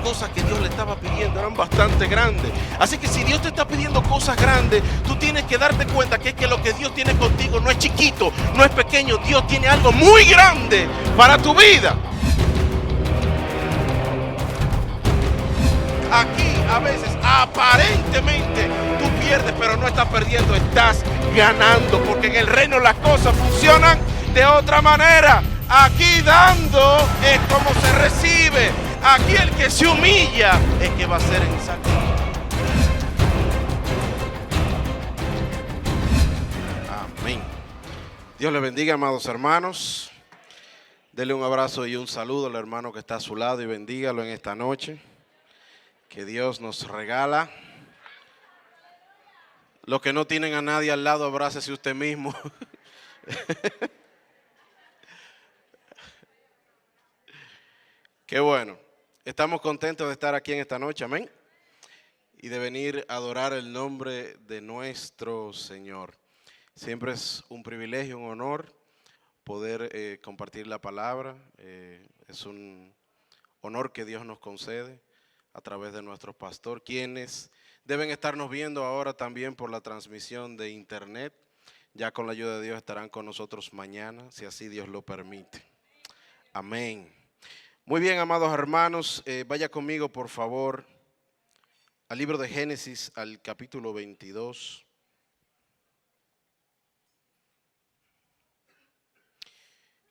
cosas que Dios le estaba pidiendo eran bastante grandes. Así que si Dios te está pidiendo cosas grandes, tú tienes que darte cuenta que es que lo que Dios tiene contigo no es chiquito, no es pequeño. Dios tiene algo muy grande para tu vida. Aquí a veces aparentemente tú pierdes, pero no estás perdiendo, estás ganando, porque en el reino las cosas funcionan de otra manera. Aquí dando es como se recibe. Aquí el que se humilla es que va a ser exaltado. Amén. Dios le bendiga, amados hermanos. Dele un abrazo y un saludo al hermano que está a su lado y bendígalo en esta noche que Dios nos regala. Los que no tienen a nadie al lado, abrácese usted mismo. Qué bueno. Estamos contentos de estar aquí en esta noche, amén. Y de venir a adorar el nombre de nuestro Señor. Siempre es un privilegio, un honor poder compartir la palabra. Es un honor que Dios nos concede a través de nuestros pastores, quienes deben estarnos viendo ahora también por la transmisión de internet. Ya con la ayuda de Dios estarán con nosotros mañana, si así Dios lo permite. Amén. Muy bien, amados hermanos, vaya conmigo por favor al libro de Génesis, al capítulo 22.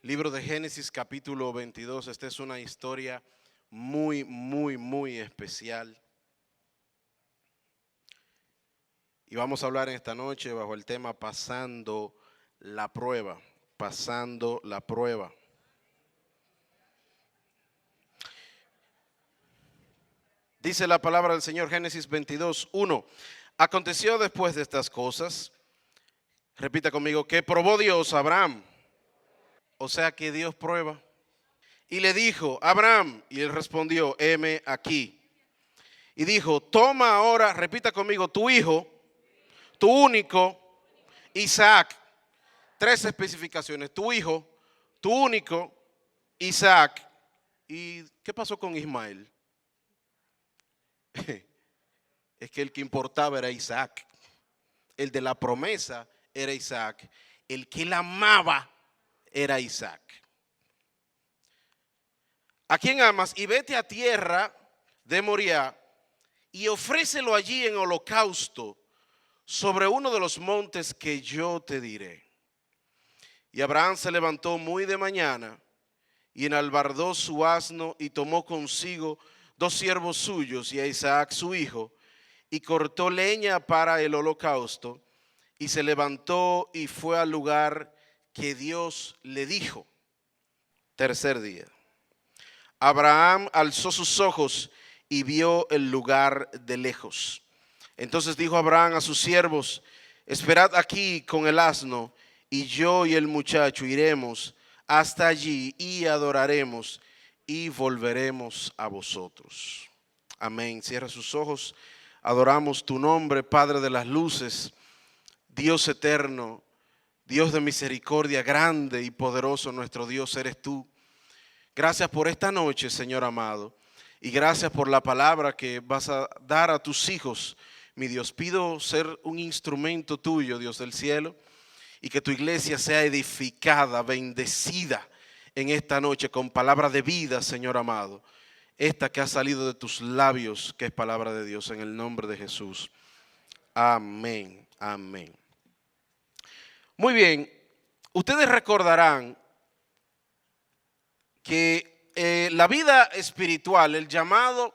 Libro de Génesis, capítulo 22. Esta es una historia muy especial. Y vamos a hablar en esta noche bajo el tema pasando la prueba. Pasando la prueba. Dice la palabra del Señor, Génesis 22, 1. Aconteció después de estas cosas, repita conmigo, que probó Dios a Abraham. O sea que Dios prueba. Y le dijo, Abraham, y él respondió, heme aquí. Y dijo, toma ahora, repita conmigo, tu hijo, tu único, Isaac. 3 especificaciones, tu hijo, tu único, Isaac. ¿Y qué pasó con Ismael? Es que el que importaba era Isaac. El de la promesa era Isaac. El que él amaba era Isaac. ¿A quién amas? Y vete a tierra de Moriah y ofrécelo allí en holocausto sobre uno de los montes que yo te diré. Y Abraham se levantó muy de mañana y enalbardó su asno y tomó consigo 2 siervos suyos y a Isaac su hijo y cortó leña para el holocausto y se levantó y fue al lugar que Dios le dijo. Tercer día. Abraham alzó sus ojos y vio el lugar de lejos. Entonces dijo Abraham a sus siervos, esperad aquí con el asno, y yo y el muchacho iremos hasta allí y adoraremos y volveremos a vosotros. Amén. Cierra sus ojos. Adoramos tu nombre, Padre de las luces, Dios eterno, Dios de misericordia, grande y poderoso nuestro Dios eres tú. Gracias por esta noche, Señor amado, y gracias por la palabra que vas a dar a tus hijos. Mi Dios, pido ser un instrumento tuyo, Dios del cielo, y que tu iglesia sea edificada, bendecida en esta noche con palabra de vida, Señor amado. Esta que ha salido de tus labios, que es palabra de Dios, en el nombre de Jesús. Amén, amén. Muy bien, ustedes recordarán que la vida espiritual, el llamado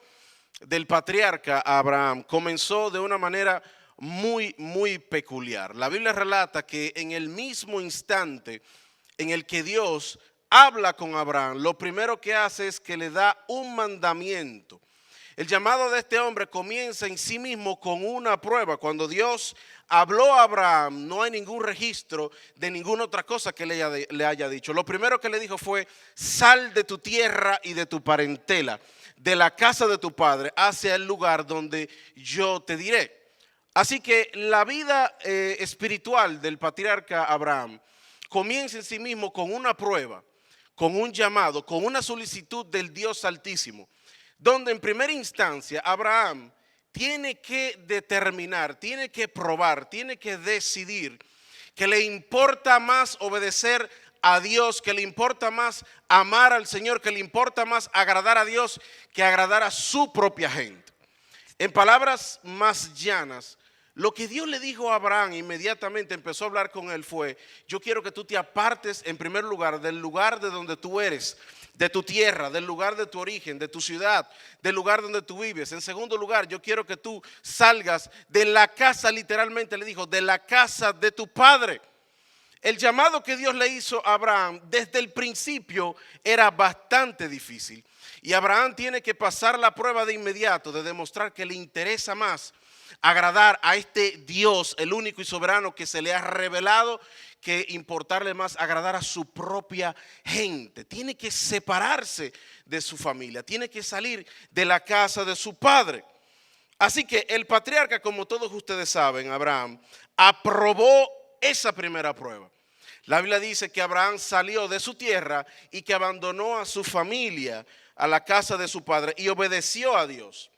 del patriarca Abraham comenzó de una manera muy peculiar. La Biblia relata que en el mismo instante en el que Dios habla con Abraham, lo primero que hace es que le da un mandamiento. El llamado de este hombre comienza en sí mismo con una prueba. Cuando Dios habló a Abraham, no hay ningún registro de ninguna otra cosa que le haya dicho. Lo primero que le dijo fue, sal de tu tierra y de tu parentela, de la casa de tu padre, hacia el lugar donde yo te diré. Así que la vida espiritual del patriarca Abraham comienza en sí mismo con una prueba, con un llamado, con una solicitud del Dios Altísimo. donde en primera instancia Abraham tiene que determinar, tiene que probar, tiene que decidir que le importa más obedecer a Dios, que le importa más amar al Señor, que le importa más agradar a Dios que agradar a su propia gente. En palabras más llanas, lo que Dios le dijo a Abraham inmediatamente empezó a hablar con él fue: yo quiero que tú te apartes en primer lugar del lugar de donde tú eres, de tu tierra, del lugar de tu origen, de tu ciudad, del lugar donde tú vives. En segundo lugar, yo quiero que tú salgas de la casa, literalmente le dijo, de la casa de tu padre. El llamado que Dios le hizo a Abraham desde el principio era bastante difícil. Y Abraham tiene que pasar la prueba de inmediato de demostrar que le interesa más agradar a este Dios, el único y soberano que se le ha revelado, que importarle más agradar a su propia gente. Tiene que separarse de su familia, tiene que salir de la casa de su padre. Así que el patriarca, como todos ustedes saben, Abraham, aprobó esa primera prueba. La Biblia dice que Abraham salió de su tierra y que abandonó a su familia, a la casa de su padre, y obedeció a Dios.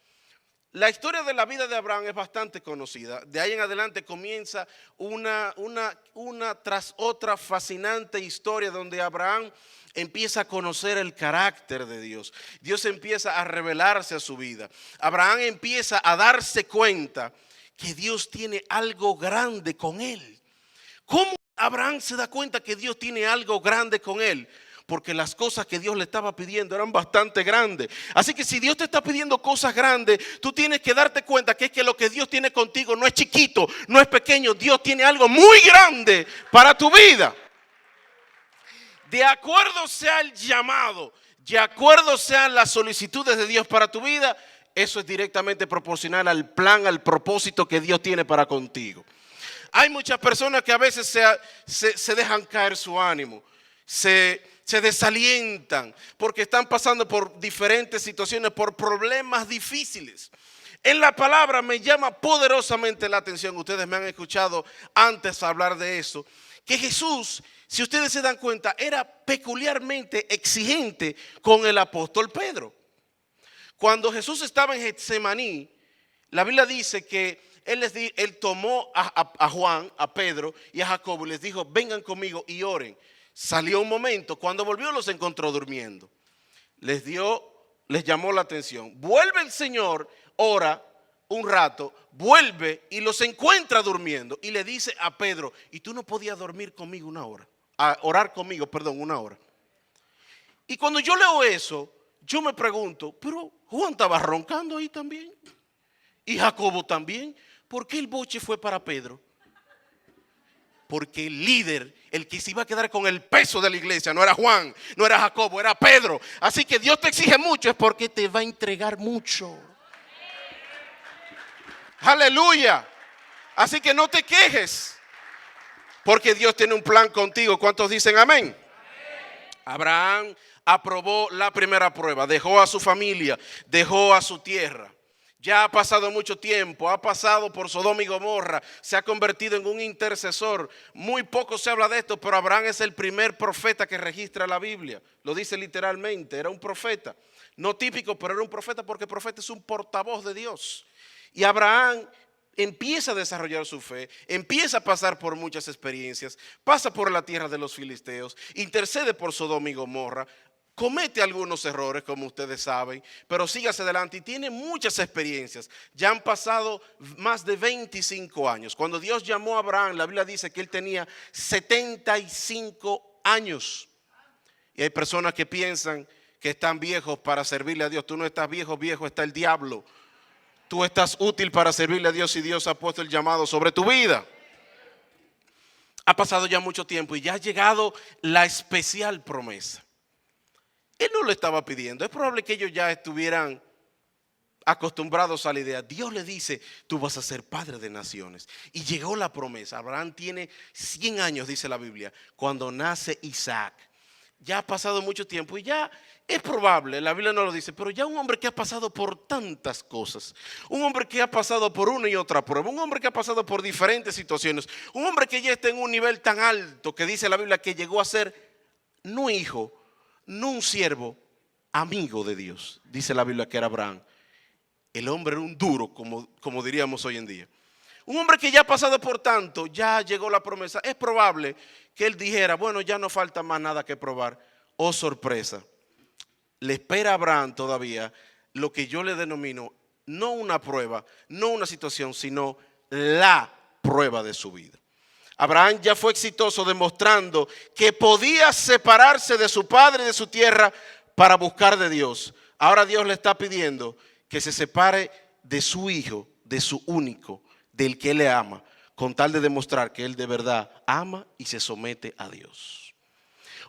La historia de la vida de Abraham es bastante conocida. De ahí en adelante comienza una tras otra fascinante historia donde Abraham empieza a conocer el carácter de Dios. Dios empieza a revelarse a su vida. Abraham empieza a darse cuenta que Dios tiene algo grande con él. ¿Cómo Abraham se da cuenta que Dios tiene algo grande con él? Porque las cosas que Dios le estaba pidiendo eran bastante grandes. Así que si Dios te está pidiendo cosas grandes, tú tienes que darte cuenta que es que lo que Dios tiene contigo no es chiquito, no es pequeño. Dios tiene algo muy grande para tu vida. De acuerdo sea el llamado, de acuerdo sean las solicitudes de Dios para tu vida, eso es directamente proporcional al plan, al propósito que Dios tiene para contigo. Hay muchas personas que a veces se dejan caer su ánimo, se desalientan porque están pasando por diferentes situaciones, por problemas difíciles. En la palabra me llama poderosamente la atención, ustedes me han escuchado antes hablar de eso, que Jesús, si ustedes se dan cuenta, era peculiarmente exigente con el apóstol Pedro. Cuando Jesús estaba en Getsemaní, la Biblia dice que él tomó a Juan, a Pedro y a Jacobo y les dijo: vengan conmigo y oren. Salió un momento, cuando volvió los encontró durmiendo. Les llamó la atención. Vuelve el Señor, ora un rato, vuelve y los encuentra durmiendo. Y le dice a Pedro: ¿y tú no podías dormir conmigo una hora? Orar conmigo, perdón, una hora. Y cuando yo leo eso, yo me pregunto: pero Juan estaba roncando ahí también. Y Jacobo también. ¿Por qué el boche fue para Pedro? Porque el líder, el que se iba a quedar con el peso de la iglesia, no era Juan, no era Jacobo, era Pedro. Así que Dios te exige mucho, es porque te va a entregar mucho. Aleluya. Así que no te quejes, porque Dios tiene un plan contigo. ¿Cuántos dicen amén? Abraham aprobó la primera prueba, dejó a su familia, dejó a su tierra. Ya ha pasado mucho tiempo, ha pasado por Sodoma y Gomorra, se ha convertido en un intercesor. Muy poco se habla de esto, pero Abraham es el primer profeta que registra la Biblia. Lo dice literalmente, era un profeta. No típico, pero era un profeta porque el profeta es un portavoz de Dios. Y Abraham empieza a desarrollar su fe, empieza a pasar por muchas experiencias, pasa por la tierra de los filisteos, intercede por Sodoma y Gomorra. Comete algunos errores, como ustedes saben, pero sigue hacia adelante y tiene muchas experiencias. Ya han pasado más de 25 años. Cuando Dios llamó a Abraham, la Biblia dice que él tenía 75 años. Y hay personas que piensan que están viejos para servirle a Dios. Tú no estás viejo, viejo está el diablo. Tú estás útil para servirle a Dios y Dios ha puesto el llamado sobre tu vida. Ha pasado ya mucho tiempo y ya ha llegado la especial promesa. Él no lo estaba pidiendo. Es probable que ellos ya estuvieran acostumbrados a la idea. Dios le dice: tú vas a ser padre de naciones. Y llegó la promesa. Abraham tiene 100 años, dice la Biblia, cuando nace Isaac. Ya ha pasado mucho tiempo y ya es probable, la Biblia no lo dice, pero ya un hombre que ha pasado por tantas cosas, un hombre que ha pasado por una y otra prueba, un hombre que ha pasado por diferentes situaciones, un hombre que ya está en un nivel tan alto que dice la Biblia que llegó a ser no hijo, no un siervo, amigo de Dios. Dice la Biblia que era Abraham. El hombre era un duro, como diríamos hoy en día. Un hombre que ya ha pasado por tanto, ya llegó la promesa. Es probable que él dijera, bueno, ya no falta más nada que probar. Oh, sorpresa. Le espera a Abraham todavía lo que yo le denomino no una prueba, no una situación, sino la prueba de su vida. Abraham ya fue exitoso demostrando que podía separarse de su padre y de su tierra para buscar de Dios. Ahora Dios le está pidiendo que se separe de su hijo, de su único, del que él le ama, con tal de demostrar que él de verdad ama y se somete a Dios.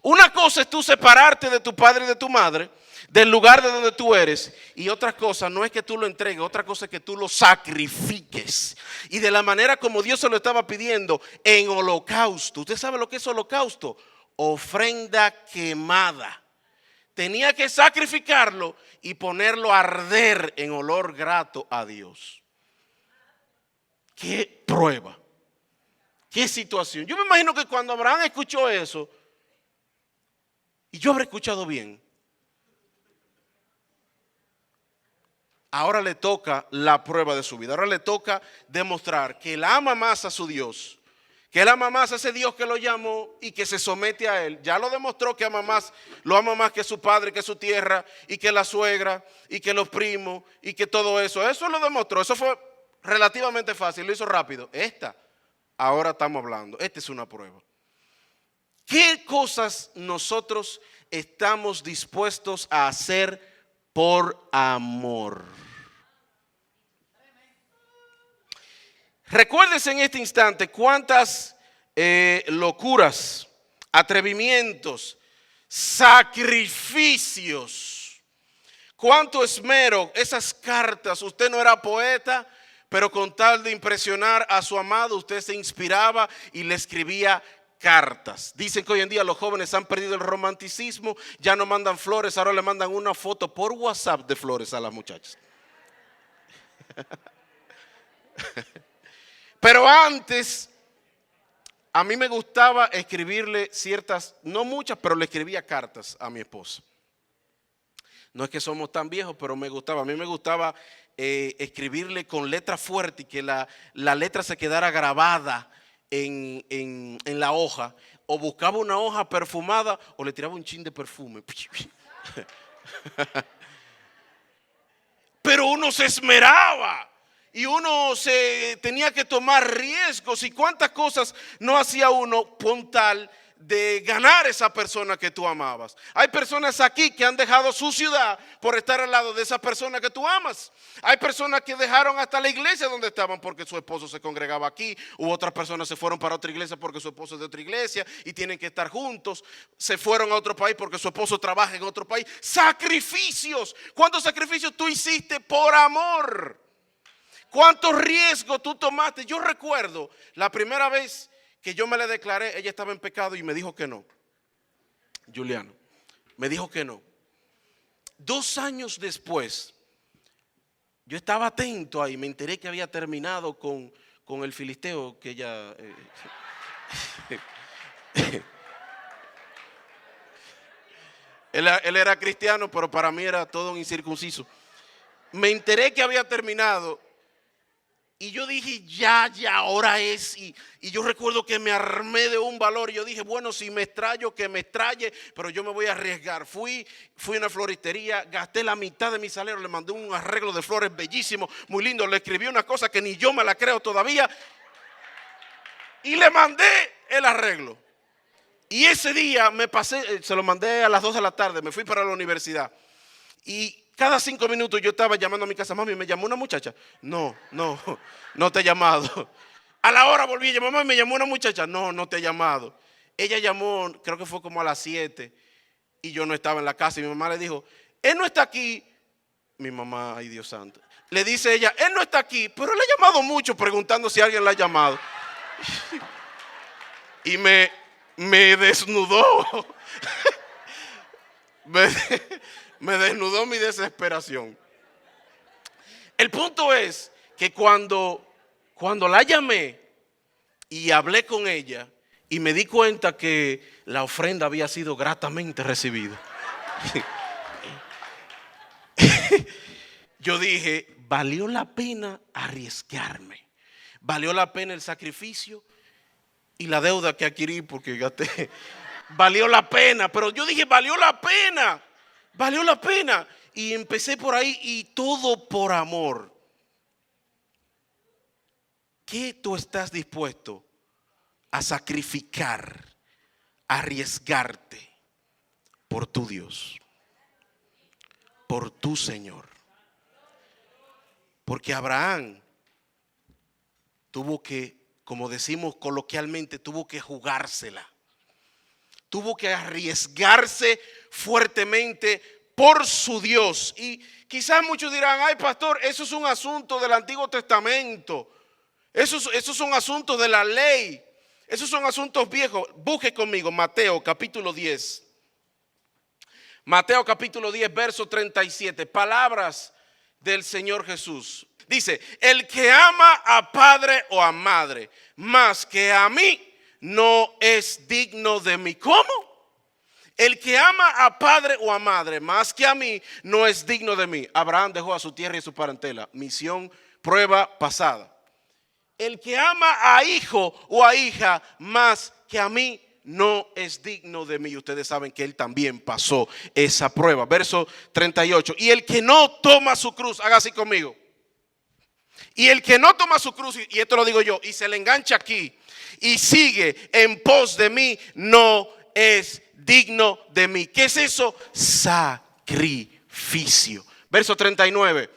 Una cosa es tú separarte de tu padre y de tu madre, del lugar de donde tú eres, y otra cosa no es que tú lo entregues, otra cosa es que tú lo sacrifiques. Y de la manera como Dios se lo estaba pidiendo, en holocausto. ¿Usted sabe lo que es holocausto? Ofrenda quemada. Tenía que sacrificarlo y ponerlo a arder en olor grato a Dios. ¿Qué prueba? ¿Qué situación? Yo me imagino que cuando Abraham escuchó eso, y yo habré escuchado bien, ahora le toca la prueba de su vida. Ahora le toca demostrar que él ama más a su Dios, que él ama más a ese Dios que lo llamó y que se somete a él. Ya lo demostró que ama más, lo ama más que su padre, que su tierra, y que la suegra, y que los primos, y que todo eso. Eso lo demostró. Eso fue relativamente fácil, lo hizo rápido. Ahora estamos hablando. Esta es una prueba. ¿Qué cosas nosotros estamos dispuestos a hacer por amor? Recuérdese en este instante cuántas locuras, atrevimientos, sacrificios, cuánto esmero, esas cartas. Usted no era poeta, pero con tal de impresionar a su amado, usted se inspiraba y le escribía cartas. Dicen que hoy en día los jóvenes han perdido el romanticismo, ya no mandan flores, ahora le mandan una foto por WhatsApp de flores a las muchachas. Pero antes, a mí me gustaba escribirle ciertas, no muchas, pero le escribía cartas a mi esposa. No es que somos tan viejos, pero me gustaba. A mí me gustaba escribirle con letra fuerte y que la letra se quedara grabada en la hoja. O buscaba una hoja perfumada o le tiraba un chin de perfume. Pero uno se esmeraba. Y uno se tenía que tomar riesgos. Y cuántas cosas no hacía uno con tal de ganar esa persona que tú amabas. Hay personas aquí que han dejado su ciudad por estar al lado de esa persona que tú amas. Hay personas que dejaron hasta la iglesia donde estaban porque su esposo se congregaba aquí. U otras personas se fueron para otra iglesia porque su esposo es de otra iglesia y tienen que estar juntos. Se fueron a otro país porque su esposo trabaja en otro país. Sacrificios. ¿Cuántos sacrificios tú hiciste por amor? ¿Cuántos riesgos tú tomaste? Yo recuerdo la primera vez que yo me le declaré, ella estaba en pecado y me dijo que no. Juliano, me dijo que no. 2 años después, yo estaba atento ahí, me enteré que había terminado con el filisteo que ella... Él era cristiano, pero para mí era todo un incircunciso. Me enteré que había terminado. Y yo dije, ya, ahora es. Y yo recuerdo que me armé de un valor. Y yo dije, bueno, si me estrello, que me estralle, pero yo me voy a arriesgar. Fui a una floristería, gasté la mitad de mi salario, le mandé un arreglo de flores bellísimo, muy lindo. Le escribí una cosa que ni yo me la creo todavía. Y le mandé el arreglo. Y ese día me pasé, se lo mandé a las 2 de la tarde, me fui para la universidad. Y cada 5 minutos yo estaba llamando a mi casa. Mami, ¿me llamó una muchacha? No te he llamado. A la hora volví a llamar. Mami, ¿me llamó una muchacha? No te he llamado. Ella llamó, creo que fue como a las 7 y yo no estaba en la casa. Y mi mamá le dijo, él no está aquí. Mi mamá, ay Dios santo. Le dice ella, él no está aquí, pero le ha llamado mucho preguntando si alguien le ha llamado. Y me desnudó. Me desnudó mi desesperación. El punto es que cuando la llamé y hablé con ella y me di cuenta que la ofrenda había sido gratamente recibida. yo dije, valió la pena arriesgarme. Valió la pena el sacrificio y la deuda que adquirí porque gasté. Valió la pena, pero yo dije, valió la pena. Valió la pena. Y empecé por ahí y todo por amor. ¿Qué tú estás dispuesto a sacrificar, a arriesgarte por tu Dios, por tu Señor? Porque Abraham tuvo que, como decimos coloquialmente, tuvo que jugársela. Tuvo que arriesgarse fuertemente por su Dios. Y quizás muchos dirán, ay pastor, eso es un asunto del Antiguo Testamento. Esos son asuntos de la ley. Esos son asuntos viejos. Busque conmigo Mateo capítulo 10. Mateo capítulo 10, verso 37. Palabras del Señor Jesús. Dice, el que ama a padre o a madre más que a mí no es digno de mí. ¿Cómo? El que ama a padre o a madre más que a mí no es digno de mí. Abraham dejó a su tierra y su parentela. Misión, prueba pasada. El que ama a hijo o a hija más que a mí no es digno de mí. Ustedes saben que él también pasó esa prueba. Verso 38. Y el que no toma su cruz, haga así conmigo. Y el que no toma su cruz, y esto lo digo yo, y se le engancha aquí y sigue en pos de mí, no es digno de mí. ¿Qué es eso? Sacrificio. Verso 39.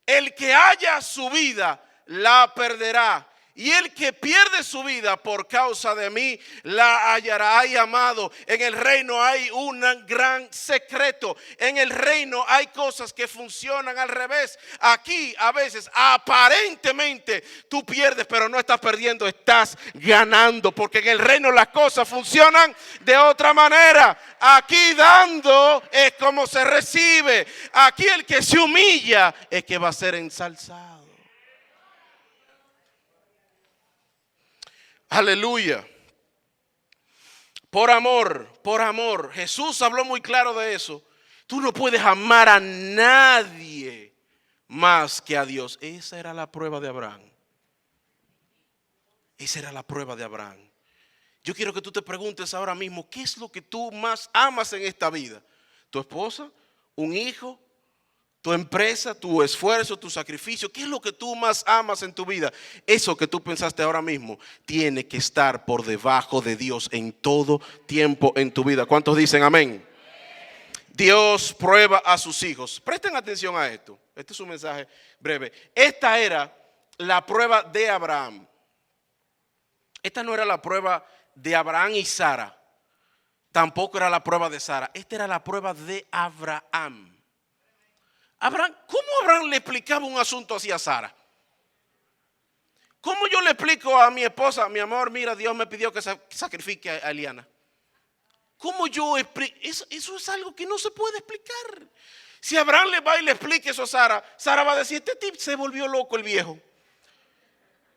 El que haya su vida la perderá, y el que pierde su vida por causa de mí la hallará. Ay, amado, en el reino hay un gran secreto. En el reino hay cosas que funcionan al revés. Aquí a veces aparentemente tú pierdes, pero no estás perdiendo, estás ganando. Porque en el reino las cosas funcionan de otra manera. Aquí dando es como se recibe. Aquí el que se humilla es que va a ser ensalzado. Aleluya. Por amor, por amor. Jesús habló muy claro de eso. Tú no puedes amar a nadie más que a Dios. Esa era la prueba de Abraham. Esa era la prueba de Abraham. Yo quiero que tú te preguntes ahora mismo, ¿qué es lo que tú más amas en esta vida? ¿Tu esposa? ¿Un hijo? Tu empresa, tu esfuerzo, tu sacrificio, ¿qué es lo que tú más amas en tu vida? Eso que tú pensaste ahora mismo tiene que estar por debajo de Dios en todo tiempo en tu vida. ¿Cuántos dicen amén? Dios prueba a sus hijos. Presten atención a esto. Este es un mensaje breve. Esta era la prueba de Abraham. Esta no era la prueba de Abraham y Sara. Tampoco era la prueba de Sara. Esta era la prueba de Abraham. Abraham, ¿cómo Abraham le explicaba un asunto así a Sara? ¿Cómo yo le explico a mi esposa, mi amor, mira, Dios me pidió que sacrifique a Eliana? ¿Cómo yo explico? Eso es algo que no se puede explicar. Si Abraham le va y le explica eso a Sara, Sara va a decir, este tipo se volvió loco el viejo.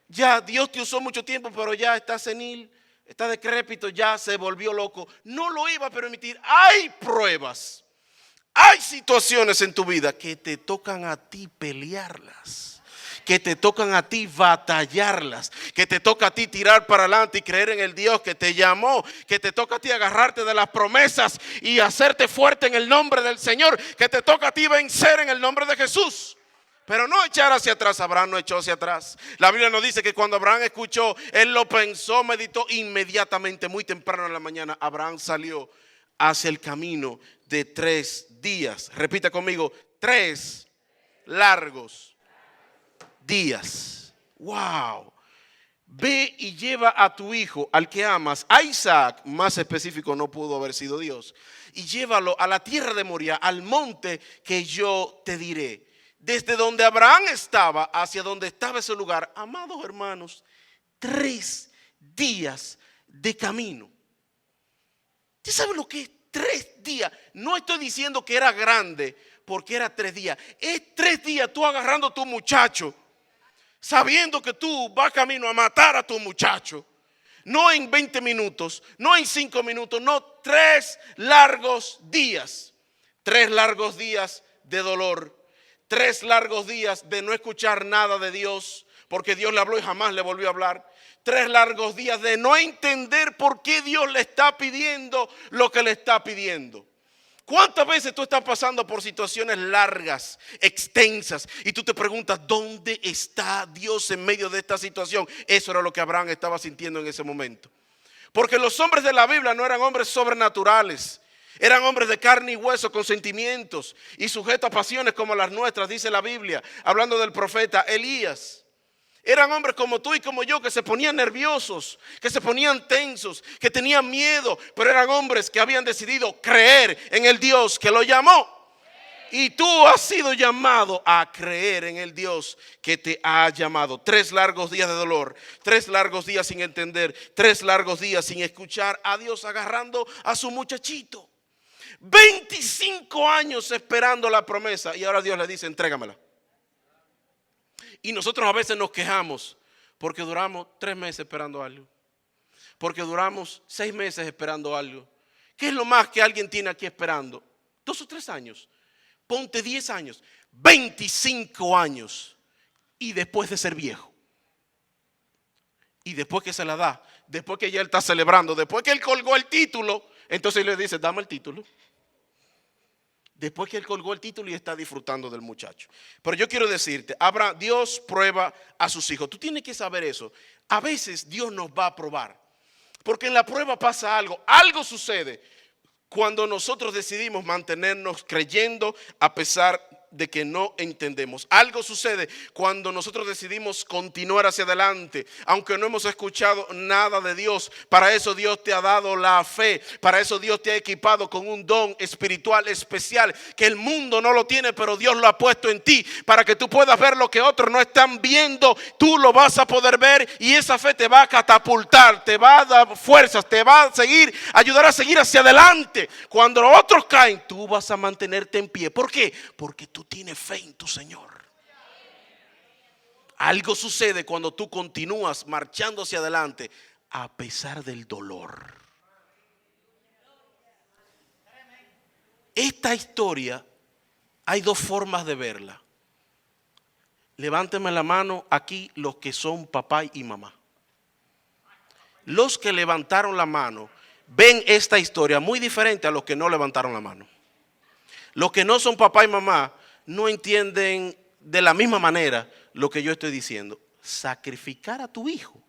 Ya Dios te usó mucho tiempo, pero ya está senil, está decrépito, ya se volvió loco. No lo iba a permitir. Hay pruebas. Hay situaciones en tu vida que te tocan a ti pelearlas, que te tocan a ti batallarlas, que te toca a ti tirar para adelante y creer en el Dios que te llamó, que te toca a ti agarrarte de las promesas y hacerte fuerte en el nombre del Señor, que te toca a ti vencer en el nombre de Jesús. Pero no echar hacia atrás. Abraham no echó hacia atrás. La Biblia nos dice que cuando Abraham escuchó, él lo pensó, meditó inmediatamente, muy temprano en la mañana. Abraham salió hacia el camino de 3 días. Repita conmigo, 3 largos días. Wow. Ve y lleva a tu hijo, al que amas, a Isaac, más específico no pudo haber sido Dios, y llévalo a la tierra de Moría, al monte que yo te diré. Desde donde Abraham estaba hacia donde estaba ese lugar, amados hermanos, 3 días de camino. ¿Usted sabe lo que es 3 días? No estoy diciendo que era grande porque era 3 días. Es 3 días tú agarrando a tu muchacho, sabiendo que tú vas camino a matar a tu muchacho. No en 20 minutos, no en 5 minutos, no, 3 largos días. 3 largos días de dolor, 3 largos días de no escuchar nada de Dios, porque Dios le habló y jamás le volvió a hablar. 3 largos días de no entender por qué Dios le está pidiendo lo que le está pidiendo. ¿Cuántas veces tú estás pasando por situaciones largas, extensas, y tú te preguntas, ¿dónde está Dios en medio de esta situación? Eso era lo que Abraham estaba sintiendo en ese momento. Porque los hombres de la Biblia no eran hombres sobrenaturales. Eran hombres de carne y hueso con sentimientos y sujetos a pasiones como las nuestras, dice la Biblia, hablando del profeta Elías. Eran hombres como tú y como yo, que se ponían nerviosos, que se ponían tensos, que tenían miedo, pero eran hombres que habían decidido creer en el Dios que lo llamó. Y tú has sido llamado a creer en el Dios que te ha llamado. 3 largos días de dolor, 3 largos días sin entender, 3 largos días sin escuchar a Dios agarrando a su muchachito. 25 años esperando la promesa y ahora Dios le dice, entrégamela. Y nosotros a veces nos quejamos porque duramos 3 meses esperando algo, porque duramos 6 meses esperando algo. ¿Qué es lo más que alguien tiene aquí esperando? 2 o 3 años. Ponte 10 años, 25 años y después de ser viejo. Y después que se la da, después que ya él está celebrando, después que él colgó el título, entonces le dice, dame el título. Después que él colgó el título y está disfrutando del muchacho. Pero yo quiero decirte, Dios prueba a sus hijos. Tú tienes que saber eso. A veces Dios nos va a probar. Porque en la prueba pasa algo. Algo sucede cuando nosotros decidimos mantenernos creyendo a pesar de que no entendemos. Algo sucede cuando nosotros decidimos continuar hacia adelante, aunque no hemos escuchado nada de Dios. Para eso Dios te ha dado la fe, para eso Dios te ha equipado con un don espiritual especial que el mundo no lo tiene, pero Dios lo ha puesto en ti para que tú puedas ver lo que otros no están viendo. Tú lo vas a poder ver y esa fe te va a catapultar, te va a dar fuerzas, te va a ayudar a seguir hacia adelante. Cuando otros caen, tú vas a mantenerte en pie. ¿Por qué? Porque tú tienes fe en tu Señor. Algo sucede cuando tú continúas marchando hacia adelante a pesar del dolor. Esta historia hay 2 formas de verla. Levánteme la mano aquí los que son papá y mamá. Los que levantaron la mano ven esta historia muy diferente a los que no levantaron la mano. Los que no son papá y mamá no entienden de la misma manera lo que yo estoy diciendo. Sacrificar a tu hijo.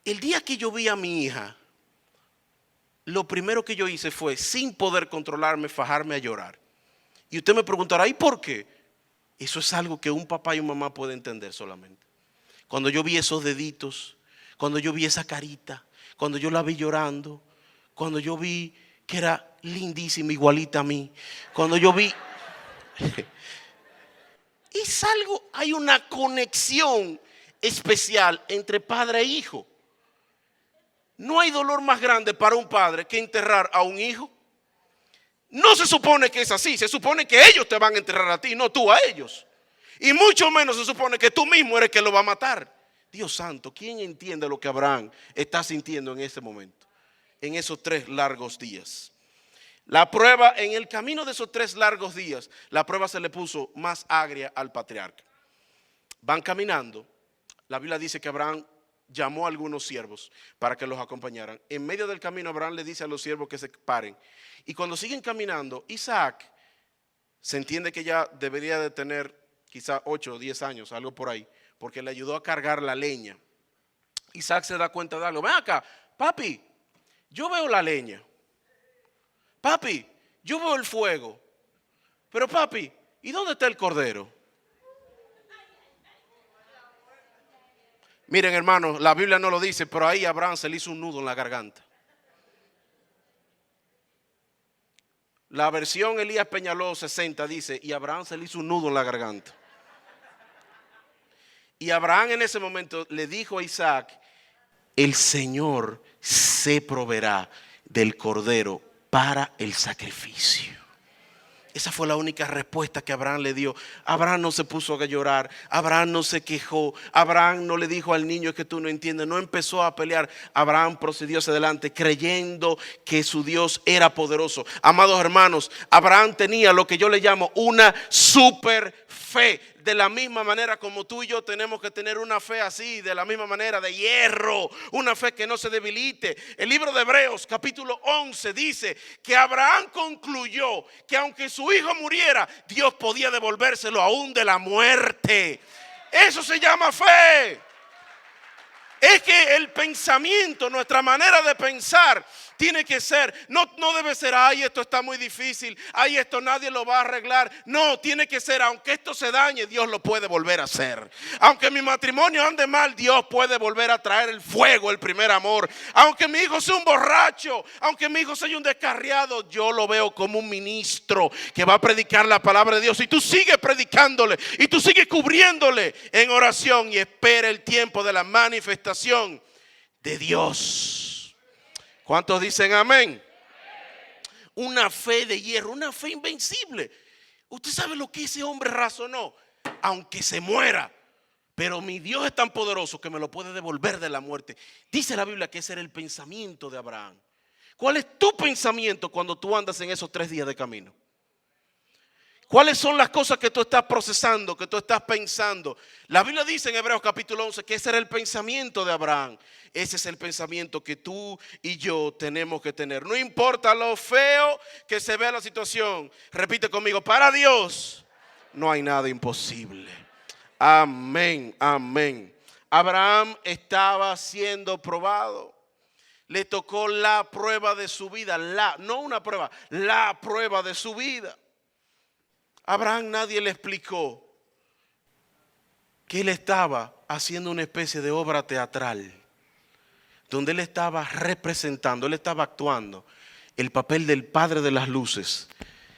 El día que yo vi a mi hija, lo primero que yo hice fue, sin poder controlarme, fajarme a llorar. Y usted me preguntará, ¿y por qué? Eso es algo que un papá y una mamá pueden entender solamente. Cuando yo vi esos deditos, cuando yo vi esa carita, cuando yo la vi llorando, cuando yo vi que era lindísima, igualita a mí, cuando yo vi... Es algo, hay una conexión especial entre padre e hijo. No hay dolor más grande para un padre que enterrar a un hijo. No se supone que es así, se supone que ellos te van a enterrar a ti, no tú a ellos. Y mucho menos se supone que tú mismo eres quien lo va a matar. Dios santo, ¿quién entiende lo que Abraham está sintiendo en ese momento? En esos 3 largos días. La prueba, en el camino de esos 3 largos días, la prueba se le puso más agria al patriarca. Van caminando. La Biblia dice que Abraham llamó a algunos siervos para que los acompañaran. En medio del camino Abraham le dice a los siervos que se paren. Y cuando siguen caminando, Isaac se entiende que ya debería de tener quizá 8 o 10 años, algo por ahí, porque le ayudó a cargar la leña. Isaac se da cuenta de algo. Ven acá, papi, yo veo la leña. Papi, yo veo el fuego. Pero papi, ¿y dónde está el cordero? Miren, hermanos, la Biblia no lo dice, pero ahí a Abraham se le hizo un nudo en la garganta. La versión Elías Peñaló 60 dice, y a Abraham se le hizo un nudo en la garganta. Y Abraham en ese momento le dijo a Isaac, el Señor se proveerá del cordero para el sacrificio. Esa fue la única respuesta que Abraham le dio. Abraham no se puso a llorar. Abraham no se quejó. Abraham no le dijo al niño: es que tú no entiendes. No empezó a pelear. Abraham procedió hacia adelante creyendo que su Dios era poderoso. Amados hermanos, Abraham tenía lo que yo le llamo una super fe. De la misma manera como tú y yo tenemos que tener una fe así, de la misma manera, de hierro, una fe que no se debilite. El libro de Hebreos capítulo 11 dice que Abraham concluyó que aunque su hijo muriera, Dios podía devolvérselo aún de la muerte. Eso se llama fe. Es que el pensamiento, nuestra manera de pensar tiene que ser, no debe ser: ay, esto está muy difícil, ay, esto nadie lo va a arreglar. No, tiene que ser: aunque esto se dañe, Dios lo puede volver a hacer. Aunque mi matrimonio ande mal, Dios puede volver a traer el fuego, el primer amor. Aunque mi hijo sea un borracho, aunque mi hijo sea un descarriado, yo lo veo como un ministro que va a predicar la palabra de Dios. Y tú sigues predicándole, y tú sigues cubriéndole en oración, y espera el tiempo de la manifestación de Dios. ¿Cuántos dicen amén? Una fe de hierro, una fe invencible. Usted sabe lo que ese hombre razonó: aunque se muera, pero mi Dios es tan poderoso que me lo puede devolver de la muerte. Dice la Biblia que ese era el pensamiento de Abraham. ¿Cuál es tu pensamiento cuando tú andas en esos 3 días de camino? ¿Cuáles son las cosas que tú estás procesando, que tú estás pensando? La Biblia dice en Hebreos capítulo 11 que ese era el pensamiento de Abraham. Ese es el pensamiento que tú y yo tenemos que tener. No importa lo feo que se vea la situación. Repite conmigo: para Dios no hay nada imposible. Amén, amén. Abraham estaba siendo probado. Le tocó la prueba de su vida. No una prueba, la prueba de su vida. Abraham nadie le explicó que él estaba haciendo una especie de obra teatral, donde él estaba representando, él estaba actuando el papel del Padre de las luces,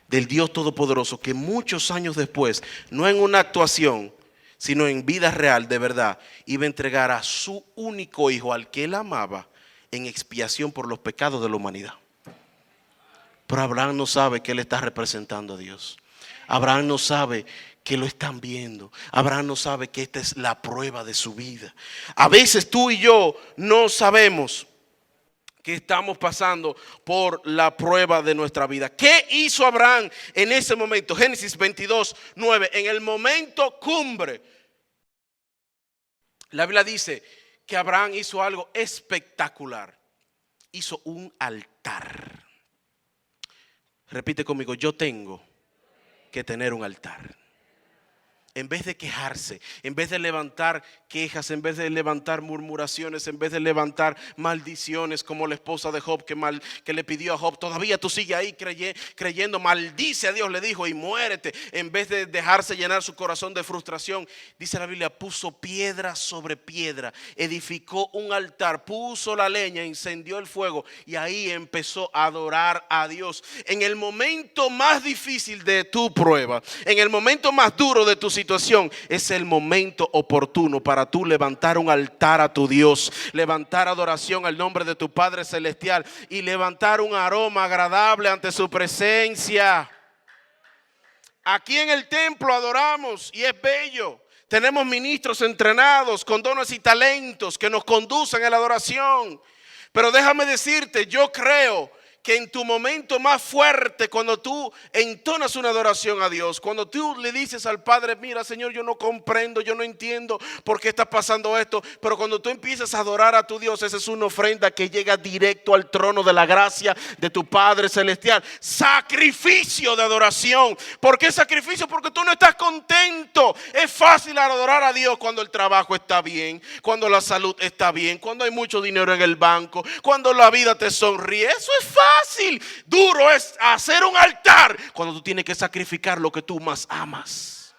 del Dios Todopoderoso, que muchos años después, no en una actuación, sino en vida real, de verdad, iba a entregar a su único hijo, al que él amaba, en expiación por los pecados de la humanidad. Pero Abraham no sabe que él está representando a Dios. Abraham no sabe que lo están viendo. Abraham no sabe que esta es la prueba de su vida. A veces tú y yo no sabemos que estamos pasando por la prueba de nuestra vida. ¿Qué hizo Abraham en ese momento? Génesis 22:9. En el momento cumbre, la Biblia dice que Abraham hizo algo espectacular. Hizo un altar. Repite conmigo: yo tengo que tener un altar. En vez de quejarse, en vez de levantar quejas, en vez de levantar murmuraciones, en vez de levantar maldiciones como la esposa de Job que le pidió a Job: todavía tú sigues ahí creyendo, maldice a Dios, le dijo, y muérete. En vez de dejarse llenar su corazón de frustración, dice la Biblia, puso piedra sobre piedra, edificó un altar, puso la leña, encendió el fuego, y ahí empezó a adorar a Dios. En el momento más difícil de tu prueba, en el momento más duro de tu situación, es el momento oportuno para tú levantar un altar a tu Dios, levantar adoración al nombre de tu Padre Celestial y levantar un aroma agradable ante su presencia. Aquí en el templo adoramos y es bello. Tenemos ministros entrenados con dones y talentos que nos conducen a la adoración. Pero déjame decirte, yo creo que en tu momento más fuerte, cuando tú entonas una adoración a Dios, cuando tú le dices al Padre: mira, Señor, yo no comprendo, yo no entiendo por qué está pasando esto, pero cuando tú empiezas a adorar a tu Dios, esa es una ofrenda que llega directo al trono de la gracia de tu Padre Celestial. Sacrificio de adoración. ¿Por qué sacrificio? Porque tú no estás contento. Es fácil adorar a Dios cuando el trabajo está bien, cuando la salud está bien, cuando hay mucho dinero en el banco, cuando la vida te sonríe. Eso es fácil. Duro es hacer un altar cuando tú tienes que sacrificar lo que tú más amas.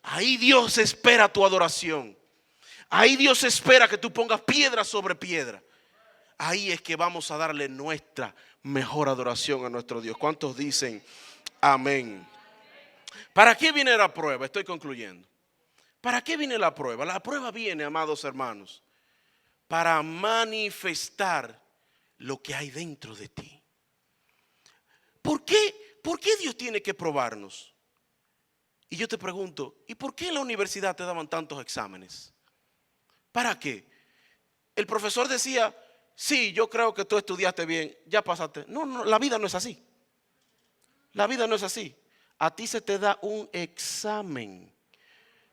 Ahí Dios espera tu adoración. Ahí Dios espera que tú pongas piedra sobre piedra. Ahí es que vamos a darle nuestra mejor adoración a nuestro Dios. ¿Cuántos dicen amén? ¿Para qué viene la prueba? Estoy concluyendo. ¿Para qué viene la prueba? La prueba viene, amados hermanos, para manifestar lo que hay dentro de ti. ¿Por qué ¿Por qué Dios tiene que probarnos? Y yo te pregunto, ¿y por qué en la universidad te daban tantos exámenes? ¿Para qué? El profesor decía, sí, yo creo que tú estudiaste bien, ya pasaste. No, no, la vida no es así. La vida no es así. A ti se te da un examen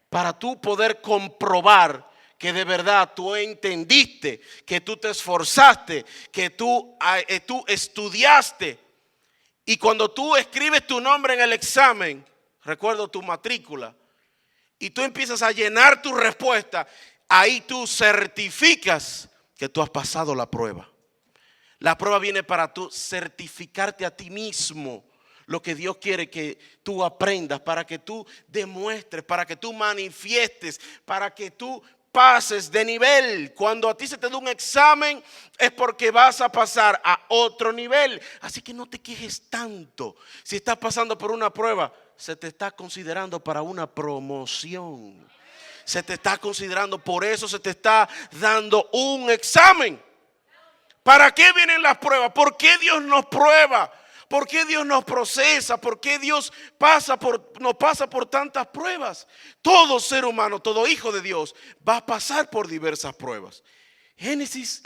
para tú poder comprobar que de verdad tú entendiste, que tú te esforzaste, que tú estudiaste. Y cuando tú escribes tu nombre en el examen, recuerdo tu matrícula, y tú empiezas a llenar tu respuesta, ahí tú certificas que tú has pasado la prueba. La prueba viene para tú certificarte a ti mismo lo que Dios quiere que tú aprendas, para que tú demuestres, para que tú manifiestes, para que tú pases de nivel. Cuando a ti se te da un examen es porque vas a pasar a otro nivel. Así que no te quejes tanto. Si estás pasando por una prueba, se te está considerando para una promoción. Se te está considerando, por eso se te está dando un examen. ¿Para qué vienen las pruebas? ¿Por qué Dios nos prueba? ¿Por qué Dios nos procesa? ¿Por qué Dios nos pasa por tantas pruebas? Todo ser humano, todo hijo de Dios va a pasar por diversas pruebas. Génesis,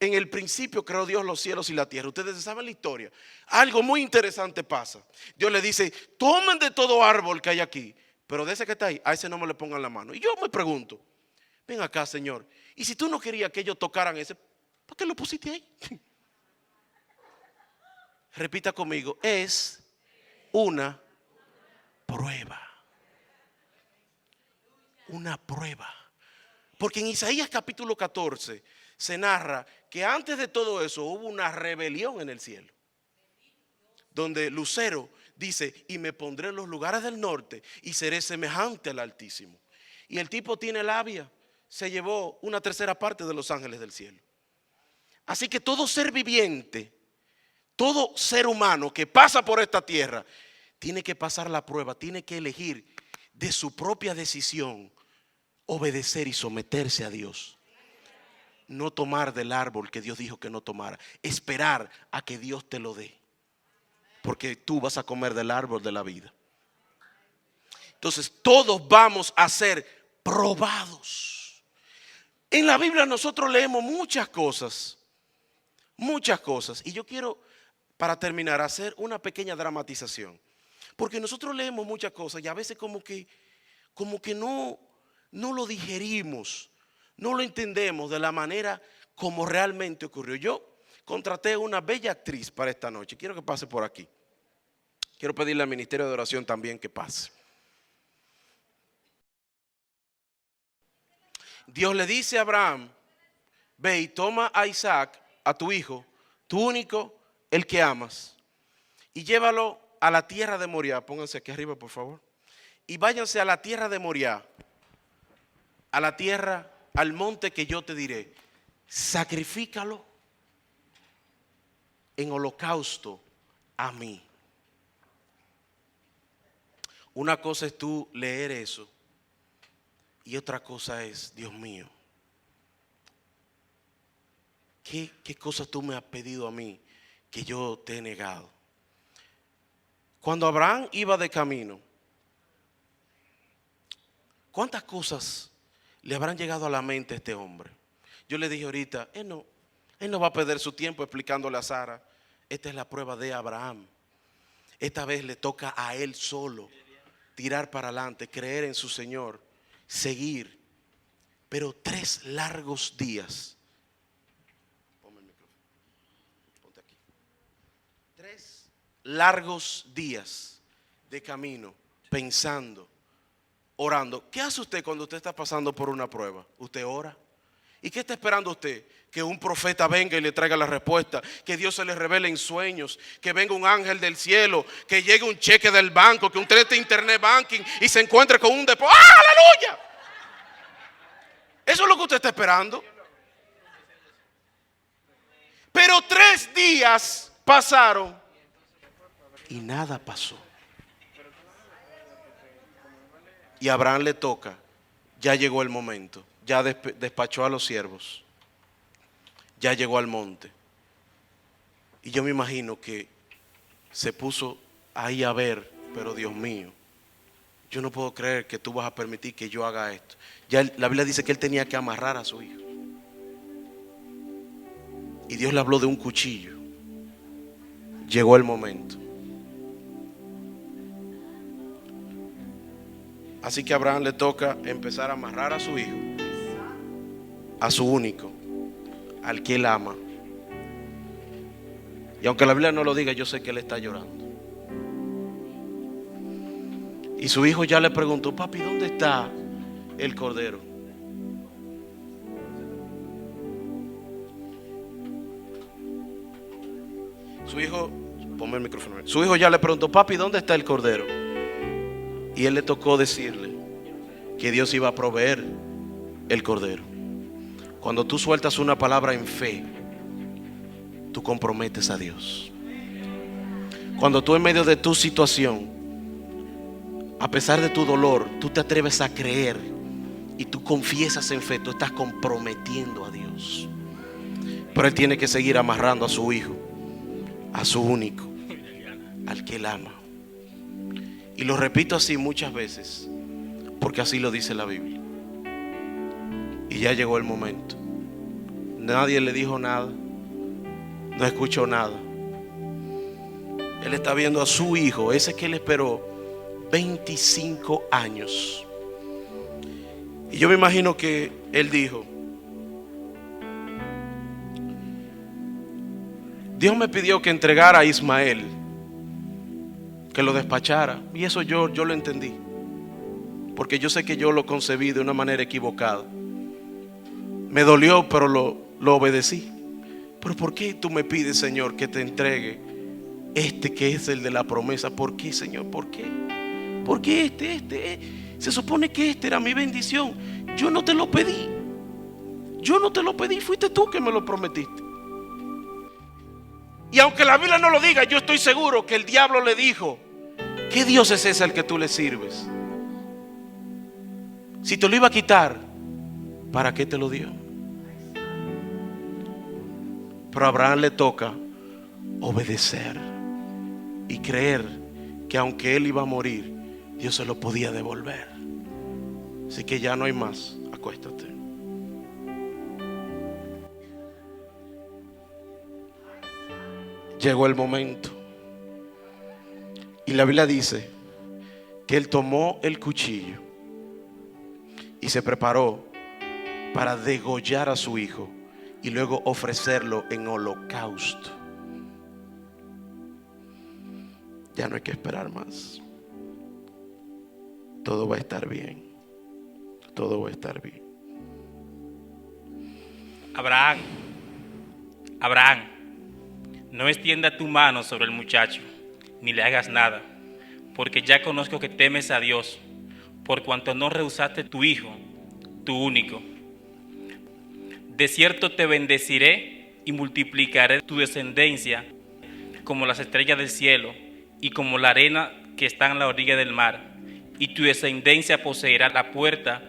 en el principio creó Dios los cielos y la tierra. Ustedes saben la historia. Algo muy interesante pasa. Dios le dice, tomen de todo árbol que hay aquí, pero de ese que está ahí, a ese no me le pongan la mano. Y yo me pregunto, ven acá, Señor, y si tú no querías que ellos tocaran ese, ¿por qué lo pusiste ahí? Repita conmigo, es una prueba. Una prueba. Porque en Isaías capítulo 14 se narra que antes de todo eso hubo una rebelión en el cielo. Donde Lucero dice, y me pondré en los lugares del norte y seré semejante al Altísimo. Y el tipo tiene labia, se llevó una tercera parte de los ángeles del cielo. Así que todo ser viviente, todo ser humano que pasa por esta tierra, tiene que pasar la prueba, tiene que elegir de su propia decisión obedecer y someterse a Dios. No tomar del árbol que Dios dijo que no tomara, esperar a que Dios te lo dé, porque tú vas a comer del árbol de la vida. Entonces todos vamos a ser probados. En la Biblia nosotros leemos muchas cosas, y yo quiero, para terminar, hacer una pequeña dramatización, porque nosotros leemos muchas cosas y a veces como que no lo digerimos, no lo entendemos de la manera como realmente ocurrió. Yo contraté una bella actriz para esta noche, quiero que pase por aquí. Quiero pedirle al ministerio de oración también que pase. Dios le dice a Abraham, ve y toma a Isaac, a tu hijo, tu único, el que amas, y llévalo a la tierra de Moriah. Pónganse aquí arriba, por favor. Y váyanse a la tierra de Moriah, a la tierra, al monte que yo te diré. Sacrifícalo en holocausto a mí. Una cosa es tú leer eso y otra cosa es, Dios mío, ¿qué cosas tú me has pedido a mí que yo te he negado? Cuando Abraham iba de camino, ¿cuántas cosas le habrán llegado a la mente a este hombre? Yo le dije ahorita, él no va a perder su tiempo explicándole a Sara. Esta es la prueba de Abraham. Esta vez le toca a él solo tirar para adelante, creer en su Señor, seguir. Pero 3 largos días. Ponme el micrófono. Ponte aquí. 3 largos días de camino, pensando, orando. ¿Qué hace usted cuando usted está pasando por una prueba? Usted ora. ¿Y qué está esperando usted? Que un profeta venga y le traiga la respuesta, que Dios se le revele en sueños, que venga un ángel del cielo, que llegue un cheque del banco, que usted esté en internet banking y se encuentre con un depósito. ¡Ah, aleluya! Eso es lo que usted está esperando. Pero 3 días pasaron y nada pasó. Y a Abraham le toca, ya llegó el momento, ya despachó a los siervos, ya llegó al monte. Y yo me imagino que se puso ahí a ver, pero Dios mío, yo no puedo creer que tú vas a permitir que yo haga esto. Ya la Biblia dice que él tenía que amarrar a su hijo. Y Dios le habló de un cuchillo. Llegó el momento. Así que a Abraham le toca empezar a amarrar a su hijo, a su único, al que él ama. Y aunque la Biblia no lo diga, yo sé que él está llorando. Y su hijo ya le preguntó: papi, ¿dónde está el cordero? Su hijo, ponme el micrófono. Su hijo ya le preguntó: papi, ¿dónde está el cordero? Y él le tocó decirle que Dios iba a proveer el cordero. Cuando tú sueltas una palabra en fe, tú comprometes a Dios. Cuando tú en medio de tu situación, a pesar de tu dolor, tú te atreves a creer y tú confiesas en fe, tú estás comprometiendo a Dios. Pero él tiene que seguir amarrando a su hijo, a su único, al que él ama. Y lo repito así muchas veces, porque así lo dice la Biblia. Y ya llegó el momento. Nadie le dijo nada, no escuchó nada. Él está viendo a su hijo, ese que él esperó 25 años. Y yo me imagino que él dijo: Dios me pidió que entregara a Ismael, que lo despachara. Y eso yo lo entendí, porque yo sé que yo lo concebí de una manera equivocada. Me dolió, pero lo obedecí. Pero ¿por qué tú me pides, Señor, que te entregue este que es el de la promesa? ¿Por qué, Señor? ¿Por qué? Porque este se supone que este era mi bendición. Yo no te lo pedí. Yo no te lo pedí, fuiste tú que me lo prometiste. Y aunque la Biblia no lo diga, yo estoy seguro que el diablo le dijo: ¿qué Dios es ese al que tú le sirves? Si te lo iba a quitar, ¿para qué te lo dio? Pero a Abraham le toca obedecer y creer que aunque él iba a morir, Dios se lo podía devolver. Así que ya no hay más. Acuéstate. Llegó el momento. Y la Biblia dice que él tomó el cuchillo y se preparó para degollar a su hijo y luego ofrecerlo en holocausto. Ya no hay que esperar más. Todo va a estar bien. Todo va a estar bien. Abraham, no extienda tu mano sobre el muchacho, ni le hagas nada, porque ya conozco que temes a Dios, por cuanto no rehusaste tu hijo, tu único. De cierto te bendeciré y multiplicaré tu descendencia como las estrellas del cielo y como la arena que está en la orilla del mar, y tu descendencia poseerá la puerta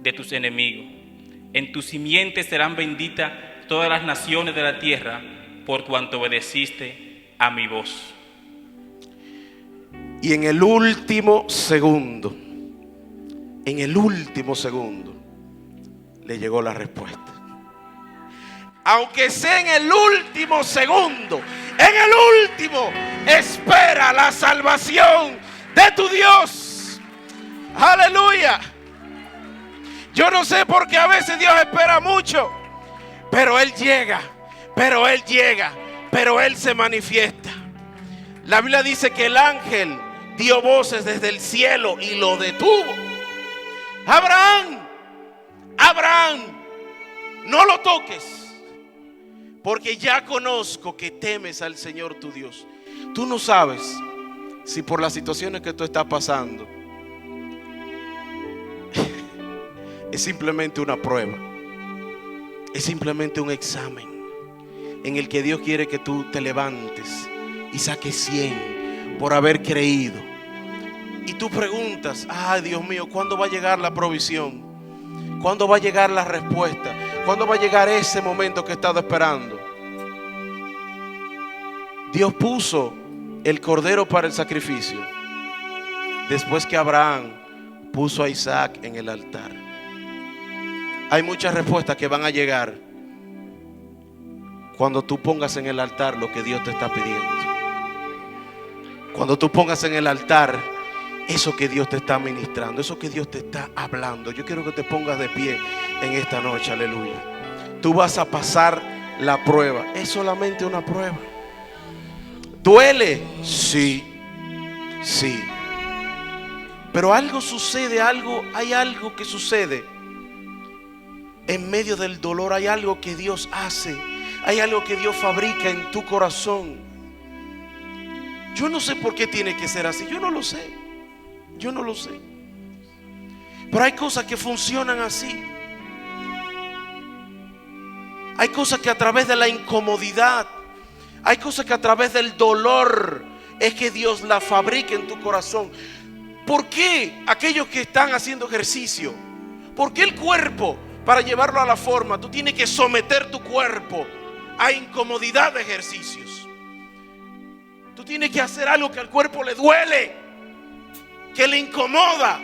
de tus enemigos. En tu simiente serán benditas todas las naciones de la tierra, por cuanto obedeciste a mi voz. Y en el último segundo, le llegó la respuesta. Aunque sea en el último segundo, en el último, espera la salvación de tu Dios. Aleluya. Yo no sé por qué a veces Dios espera mucho, pero Él llega, pero Él se manifiesta. La Biblia dice que el ángel dio voces desde el cielo y lo detuvo. Abraham, no lo toques, porque ya conozco que temes al Señor tu Dios. Tú no sabes si por las situaciones que tú estás pasando es simplemente una prueba, es simplemente un examen en el que Dios quiere que tú te levantes y saques 100 por haber creído. Y tú preguntas: ay, Dios mío, ¿cuándo va a llegar la provisión? ¿Cuándo va a llegar la respuesta? ¿Cuándo va a llegar ese momento que he estado esperando? Dios puso el cordero para el sacrificio después que Abraham puso a Isaac en el altar? Hay muchas respuestas que van a llegar cuando tú pongas en el altar lo que Dios te está pidiendo. Cuando tú pongas en el altar eso que Dios te está ministrando, eso que Dios te está hablando. Yo quiero que te pongas de pie en esta noche, aleluya. Tú vas a pasar la prueba. Es solamente una prueba. ¿Duele? Sí, sí. Pero algo sucede, hay algo que sucede en medio del dolor. Hay algo que Dios hace, hay algo que Dios fabrica en tu corazón. Yo no sé por qué tiene que ser así, yo no lo sé. Pero hay cosas que funcionan así. Hay cosas que a través de la incomodidad, hay cosas que a través del dolor es que Dios la fabrica en tu corazón. ¿Por qué aquellos que están haciendo ejercicio? ¿Por qué el cuerpo, para llevarlo a la forma, tú tienes que someter tu cuerpo a incomodidad de ejercicios? Tú tienes que hacer algo que al cuerpo le duele, que le incomoda.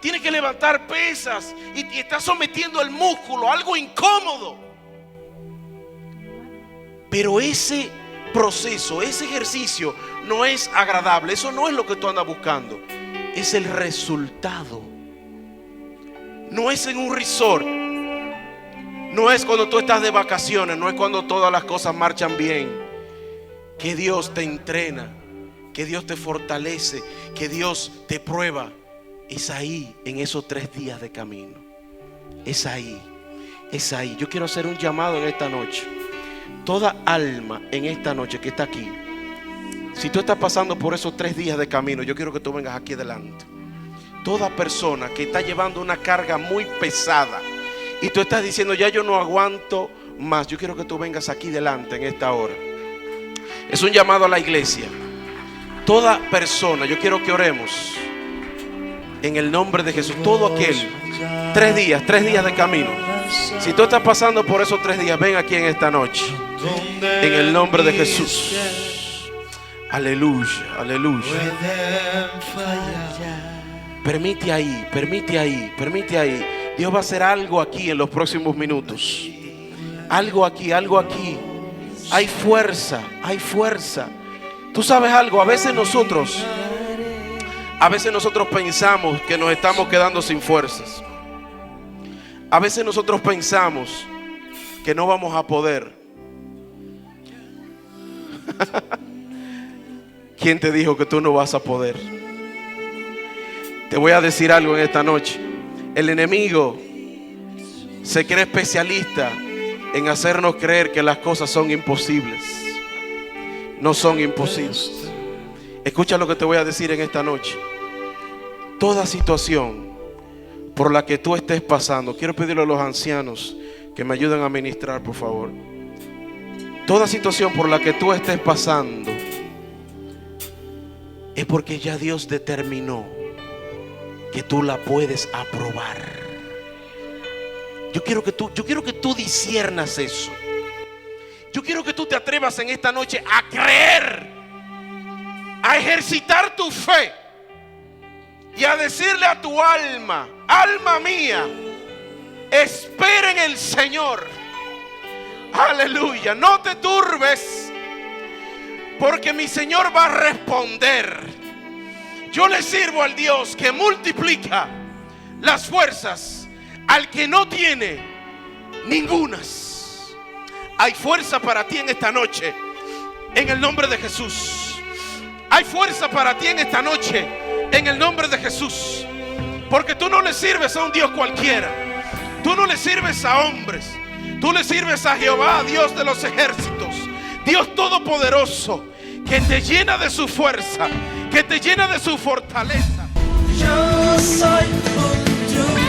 Tienes que levantar pesas y estás sometiendo el músculo a algo incómodo. Pero ese proceso, ese ejercicio no es agradable. Eso no es lo que tú andas buscando. Es el resultado. No es en un resort. No es cuando tú estás de vacaciones. No es cuando todas las cosas marchan bien. Que Dios te entrena, que Dios te fortalece, que Dios te prueba. Es ahí, en esos 3 días de camino. Es ahí. Yo quiero hacer un llamado en esta noche. Toda alma en esta noche que está aquí, si tú estás pasando por esos 3 días de camino, yo quiero que tú vengas aquí adelante. Toda persona que está llevando una carga muy pesada y tú estás diciendo, ya yo no aguanto más, yo quiero que tú vengas aquí delante en esta hora. Es un llamado a la iglesia. Toda persona, yo quiero que oremos en el nombre de Jesús. Todo aquel, 3 días de camino. Si tú estás pasando por esos 3 días, ven aquí en esta noche. En el nombre de Jesús. Aleluya, aleluya. Permite ahí. Dios va a hacer algo aquí en los próximos minutos. Algo aquí. Hay fuerza. Tú sabes algo, a veces nosotros pensamos que nos estamos quedando sin fuerzas. A veces nosotros pensamos que no vamos a poder. ¿Quién te dijo que tú no vas a poder? Te voy a decir algo en esta noche. El enemigo se cree especialista en hacernos creer que las cosas son imposibles. No son imposibles. Escucha lo que te voy a decir en esta noche. Toda situación por la que tú estés pasando, quiero pedirle a los ancianos que me ayuden a ministrar, por favor. Toda situación por la que tú estés pasando es porque ya Dios determinó que tú la puedes aprobar. Yo quiero que tú disciernas eso. Yo quiero que tú te atrevas en esta noche a creer, a ejercitar tu fe y a decirle a tu alma: alma mía, espera en el Señor. Aleluya, no te turbes, porque mi Señor va a responder. Yo le sirvo al Dios que multiplica las fuerzas al que no tiene ningunas. Hay fuerza para ti en esta noche, en el nombre de Jesús. Hay fuerza para ti en esta noche, en el nombre de Jesús. Porque tú no le sirves a un Dios cualquiera. Tú no le sirves a hombres. Tú le sirves a Jehová, Dios de los ejércitos, Dios todopoderoso, que te llena de su fuerza, que te llena de su fortaleza. Yo soy un